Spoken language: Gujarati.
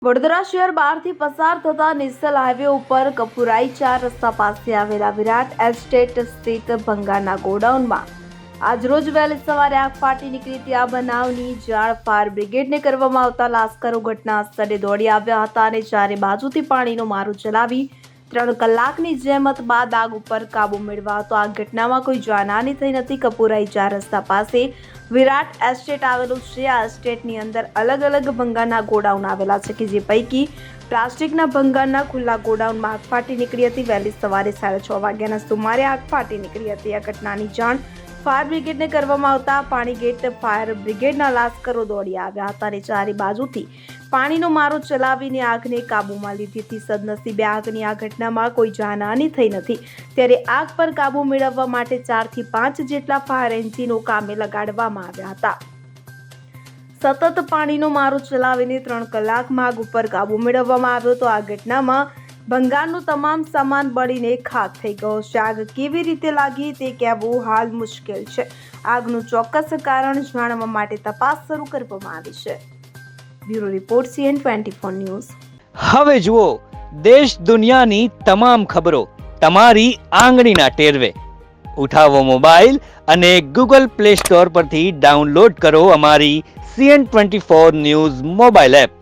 વડોદરા શહેર બહારથી પસાર થતા નેશનલ હાઈવે ઉપર કપુરાઈ 4 રસ્તા પાસે આવેલા વિરાટ એસ્ટેટ સ્થિત ભંગારના ગોડાઉનમાં આજરોજ વહેલી સવારે આગ ફાટી નીકળી હતી। આ બનાવની જાણ ફાયર બ્રિગેડને કરવામાં આવતા લાશ્કરો ઘટના સ્થળે દોડી આવ્યા હતા અને ચારે બાજુથી પાણીનો મારો ચલાવી 3 કલાકની જહેમત બાદ આગ ઉપર કાબુ મેળવ્યો હતો। આ ઘટનામાં કોઈ જાનહાની થઈ નથી। કપુરાઈ 4 રસ્તા પાસે વિરાટ એસ્ટેટ આવેલું છે। આ એસ્ટેટની અંદર અલગ અલગ ભંગારના ગોડાઉન આવેલા છે કે જે પૈકી પ્લાસ્ટિકના ભંગારના ખુલ્લા ગોડાઉનમાં આગ ફાટી નીકળી હતી। વહેલી સવારે 6:30 વાગ્યાના સુમારે આગ ફાટી નીકળી હતી। આ ઘટનાની જાણ ફાયર બ્રિગેડને કરવામાં આવતા પાણીગેટ ફાયર બ્રિગેડના લાશ્કરો દોડી આવ્યા હતા અને ચારે બાજુથી પાણીનો મારો ચલાવીને આગને કાબૂમાં લીધી હતી। સદનસીબે આગની આ ઘટનામાં કોઈ જાનહાની થઈ નથી। ત્યારે આગ પર કાબુ મેળવવા માટે 4 થી 5 જેટલા ફાયર એન્જિનો કામે લગાડવામાં આવ્યા હતા। સતત પાણીનો મારો ચલાવીને 3 કલાકમાં આગ ઉપર કાબુ મેળવવામાં આવ્યો તો આ ઘટનામાં ભંગારનો તમામ સામાન બળીને ખાખ થઈ ગયો છે। આગ કેવી રીતે લાગી તે કહેવું હાલ મુશ્કેલ છે। આગનું ચોક્કસ કારણ જાણવા માટે તપાસ શરૂ કરવામાં આવી છે। Bureau report CN24 news. હવે જુઓ દેશ દુનિયાની તમામ ખબરો તમારી આંગળીના ટેરવે। ઉઠાવો મોબાઈલ અને Google Play Store પરથી ડાઉનલોડ કરો અમારી CN24 ન્યૂઝ મોબાઈલ એપ।